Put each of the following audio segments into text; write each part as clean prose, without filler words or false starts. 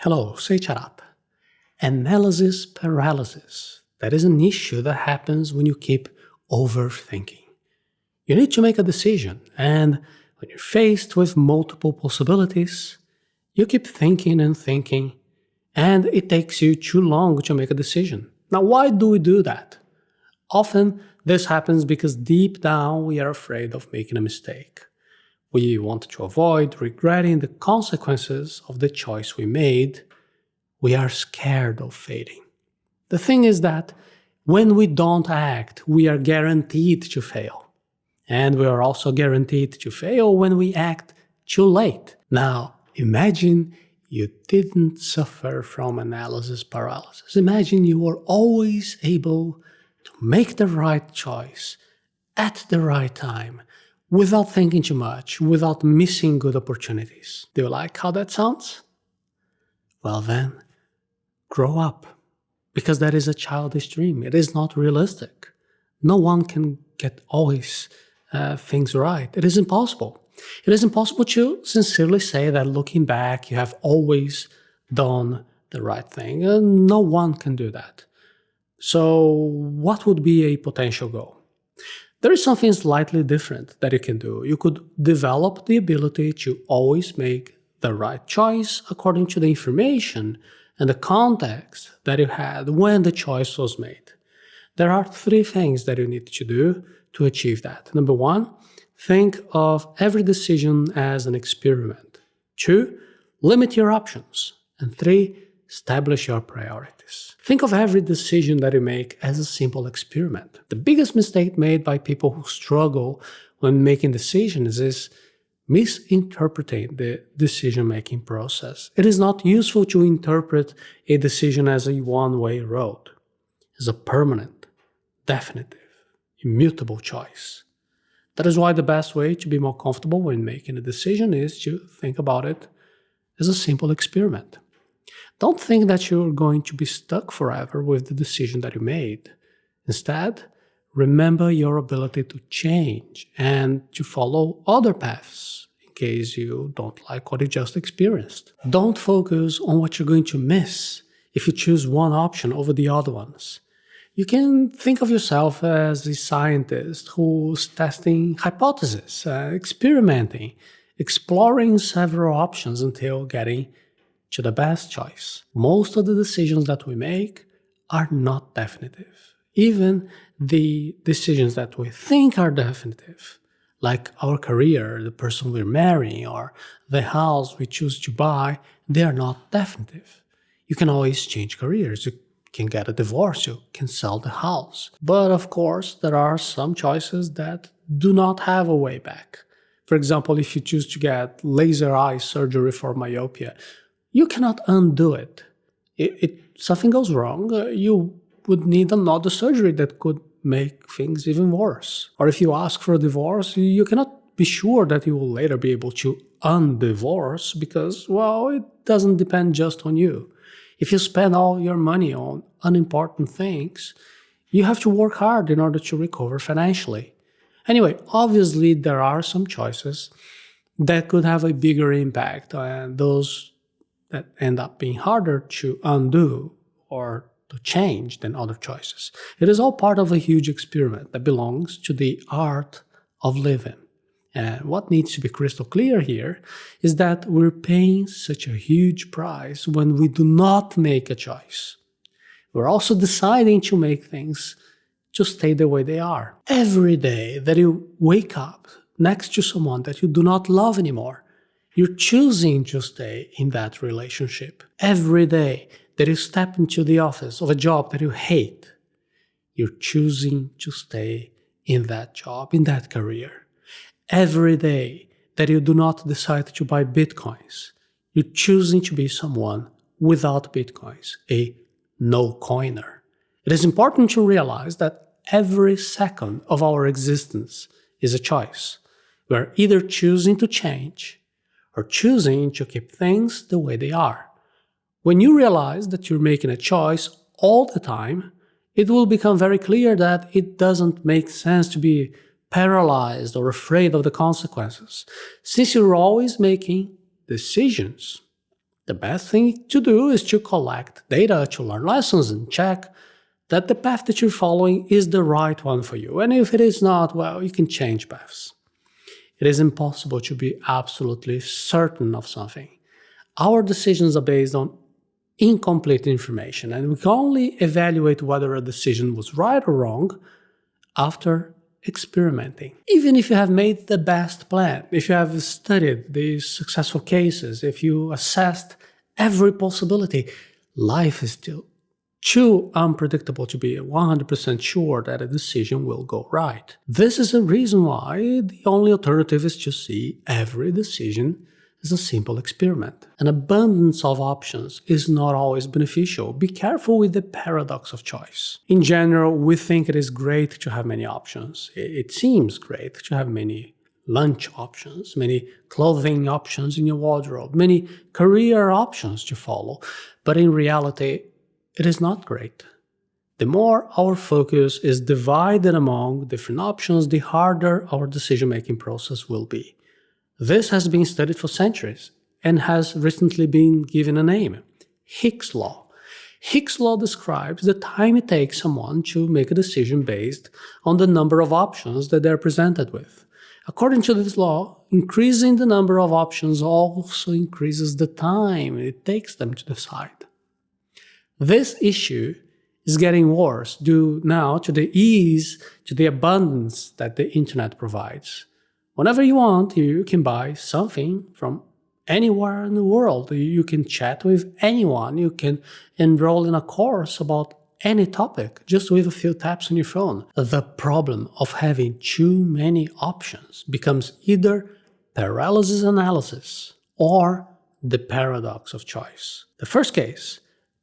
Hello, Seiiti Arata. Analysis paralysis. That is an issue that happens when you keep overthinking. You need to make a decision, and when you're faced with multiple possibilities, you keep thinking and thinking, and it takes you too long to make a decision. Now, why do we do that? Often, this happens because deep down we are afraid of making a mistake. We want to avoid regretting the consequences of the choice we made. We are scared of failing. The thing is that when we don't act, we are guaranteed to fail. And we are also guaranteed to fail when we act too late. Now, imagine you didn't suffer from analysis paralysis. Imagine you were always able to make the right choice at the right time, without thinking too much, without missing good opportunities. Do you like how that sounds? Well then, grow up, because that is a childish dream. It is not realistic. No one can get always things right. It is impossible. It is impossible to sincerely say that looking back, you have always done the right thing. And no one can do that. So what would be a potential goal? There is something slightly different that you can do. You could develop the ability to always make the right choice according to the information and the context that you had when the choice was made. There are three things that you need to do to achieve that. Number one, think of every decision as an experiment. Two, limit your options. And three, establish your priorities. Think of every decision that you make as a simple experiment. The biggest mistake made by people who struggle when making decisions is misinterpreting the decision-making process. It is not useful to interpret a decision as a one-way road, as a permanent, definitive, immutable choice. That is why the best way to be more comfortable when making a decision is to think about it as a simple experiment. Don't think that you're going to be stuck forever with the decision that you made. Instead, remember your ability to change and to follow other paths in case you don't like what you just experienced. Don't focus on what you're going to miss if you choose one option over the other ones. You can think of yourself as a scientist who's testing hypotheses, experimenting, exploring several options until getting to the best choice. Most of the decisions that we make are not definitive. Even the decisions that we think are definitive, like our career, the person we're marrying, or the house we choose to buy, they are not definitive. You can always change careers. You can get a divorce. You can sell the house. But of course, there are some choices that do not have a way back. For example, if you choose to get laser eye surgery for myopia, you cannot undo it. If something goes wrong, you would need another surgery that could make things even worse. Or if you ask for a divorce, you cannot be sure that you will later be able to undivorce because, well, it doesn't depend just on you. If you spend all your money on unimportant things, you have to work hard in order to recover financially. Anyway, obviously there are some choices that could have a bigger impact, and those that end up being harder to undo or to change than other choices. It is all part of a huge experiment that belongs to the art of living. And what needs to be crystal clear here is that we're paying such a huge price when we do not make a choice. We're also deciding to make things to stay the way they are. Every day that you wake up next to someone that you do not love anymore, you're choosing to stay in that relationship. Every day that you step into the office of a job that you hate, you're choosing to stay in that job, in that career. Every day that you do not decide to buy bitcoins, you're choosing to be someone without bitcoins, a no-coiner. It is important to realize that every second of our existence is a choice. We are either choosing to change or choosing to keep things the way they are. When you realize that you're making a choice all the time, it will become very clear that it doesn't make sense to be paralyzed or afraid of the consequences, since you're always making decisions. The best thing to do is to collect data, to learn lessons, and check that the path that you're following is the right one for you. And if it is not, well, you can change paths. It is impossible to be absolutely certain of something. Our decisions are based on incomplete information, and we can only evaluate whether a decision was right or wrong after experimenting. Even if you have made the best plan, if you have studied these successful cases, if you assessed every possibility, life is still too unpredictable to be 100% sure that a decision will go right. This is a reason why the only alternative is to see every decision as a simple experiment. An abundance of options is not always beneficial. Be careful with the paradox of choice. In general, we think it is great to have many options. It seems great to have many lunch options, many clothing options in your wardrobe, many career options to follow. But in reality, it is not great. The more our focus is divided among different options, the harder our decision-making process will be. This has been studied for centuries and has recently been given a name: Hicks' Law. Hicks' Law describes the time it takes someone to make a decision based on the number of options that they're presented with. According to this law, increasing the number of options also increases the time it takes them to decide. This issue is getting worse due now to the ease, to the abundance that the internet provides. Whenever you want, you can buy something from anywhere in the world. You can chat with anyone. You can enroll in a course about any topic just with a few taps on your phone. The problem of having too many options becomes either paralysis analysis or the paradox of choice. The first case,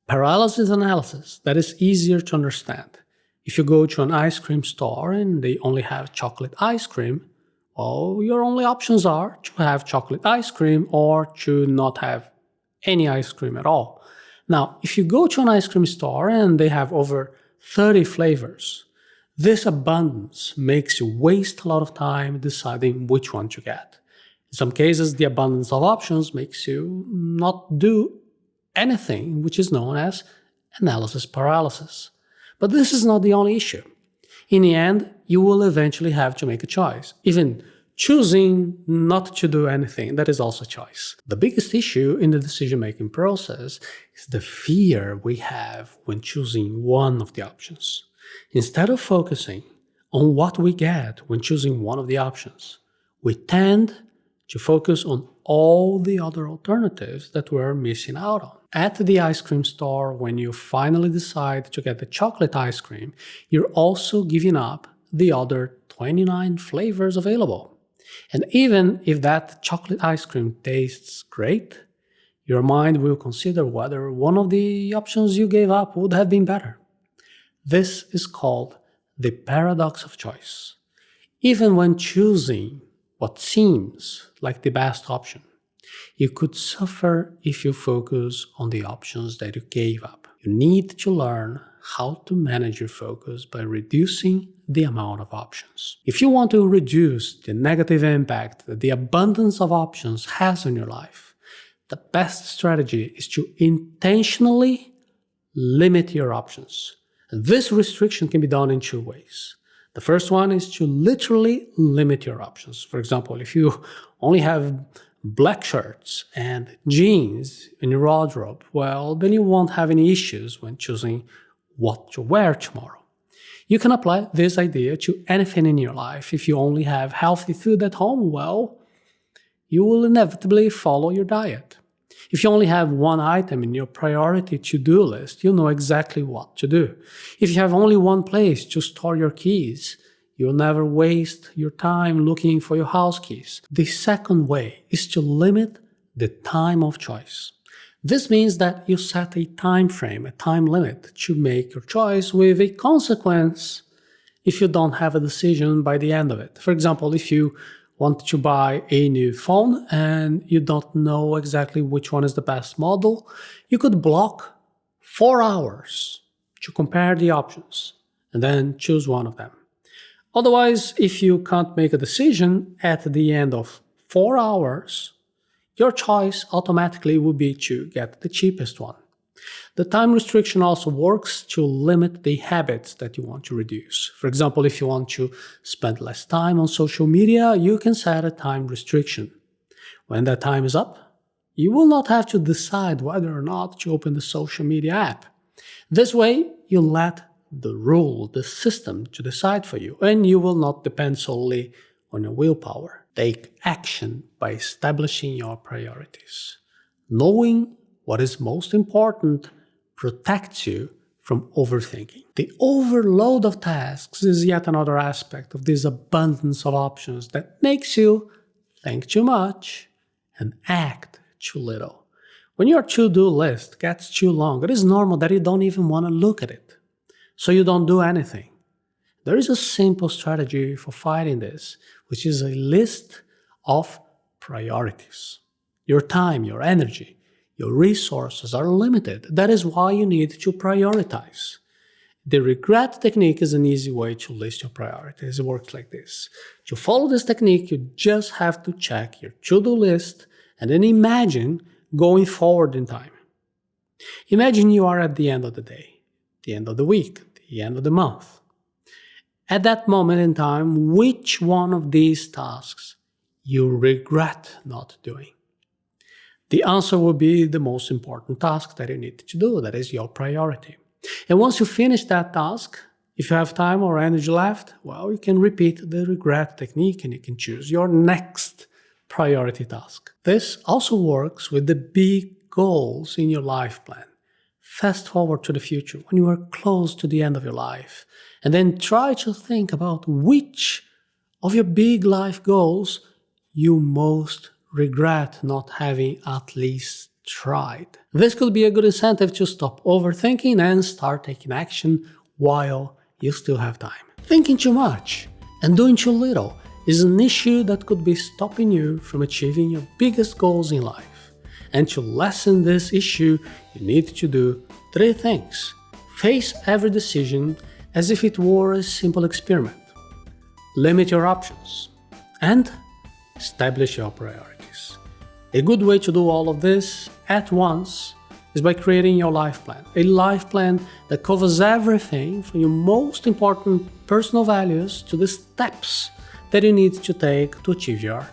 paralysis analysis, that is easier to understand. If you go to an ice cream store and they only have chocolate ice cream, well, your only options are to have chocolate ice cream or to not have any ice cream at all. Now, if you go to an ice cream store and they have over 30 flavors, this abundance makes you waste a lot of time deciding which one to get. In some cases, the abundance of options makes you not do anything, which is known as analysis paralysis. But this is not the only issue. In the end, you will eventually have to make a choice. Even choosing not to do anything, that is also a choice. The biggest issue in the decision-making process is the fear we have when choosing one of the options. Instead of focusing on what we get when choosing one of the options, we tend to focus on all the other alternatives that we're missing out on. At the ice cream store, when you finally decide to get the chocolate ice cream, you're also giving up the other 29 flavors available. And even if that chocolate ice cream tastes great, your mind will consider whether one of the options you gave up would have been better. This is called the paradox of choice. Even when choosing what seems like the best option, you could suffer if you focus on the options that you gave up. You need to learn how to manage your focus by reducing the amount of options. If you want to reduce the negative impact that the abundance of options has on your life, the best strategy is to intentionally limit your options. This restriction can be done in two ways. The first one is to literally limit your options. For example, if you only have black shirts and jeans in your wardrobe, well, then you won't have any issues when choosing what to wear tomorrow. You can apply this idea to anything in your life. If you only have healthy food at home, well, you will inevitably follow your diet. If you only have one item in your priority to-do list, you'll know exactly what to do. If you have only one place to store your keys, you'll never waste your time looking for your house keys. The second way is to limit the time of choice. This means that you set a time frame, a time limit, to make your choice with a consequence if you don't have a decision by the end of it. For example, if you want to buy a new phone and you don't know exactly which one is the best model, you could block 4 hours to compare the options and then choose one of them. Otherwise, if you can't make a decision at the end of 4 hours, your choice automatically will be to get the cheapest one. The time restriction also works to limit the habits that you want to reduce. For example, if you want to spend less time on social media, you can set a time restriction. When that time is up, you will not have to decide whether or not to open the social media app. This way, you let the rule, the system, to decide for you, and you will not depend solely on your willpower. Take action by establishing your priorities. Knowing what is most important protects you from overthinking. The overload of tasks is yet another aspect of this abundance of options that makes you think too much and act too little. When your to-do list gets too long, it is normal that you don't even want to look at it, so you don't do anything. There is a simple strategy for fighting this, which is a list of priorities. Your time, your energy, your resources are limited. That is why you need to prioritize. The regret technique is an easy way to list your priorities. It works like this. To follow this technique, you just have to check your to-do list and then imagine going forward in time. Imagine you are at the end of the day, the end of the week, the end of the month. At that moment in time, which one of these tasks you regret not doing? The answer will be the most important task that you need to do, that is your priority. And once you finish that task, if you have time or energy left, well, you can repeat the regret technique and you can choose your next priority task. This also works with the big goals in your life plan. Fast forward to the future when you are close to the end of your life, and then try to think about which of your big life goals you most regret not having at least tried. This could be a good incentive to stop overthinking and start taking action while you still have time. Thinking too much and doing too little is an issue that could be stopping you from achieving your biggest goals in life. And to lessen this issue, you need to do 3 things. Face every decision as if it were a simple experiment. Limit your options. And establish your priorities. A good way to do all of this at once is by creating your life plan. A life plan that covers everything from your most important personal values to the steps that you need to take to achieve your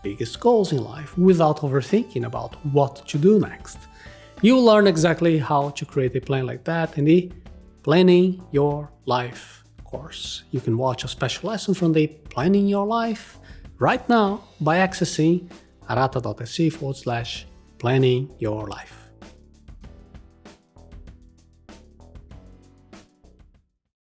biggest goals in life without overthinking about what to do next. You will learn exactly how to create a plan like that in the Planning Your Life course. You can watch a special lesson from the Planning Your Life right now by accessing arata.se/planning your life.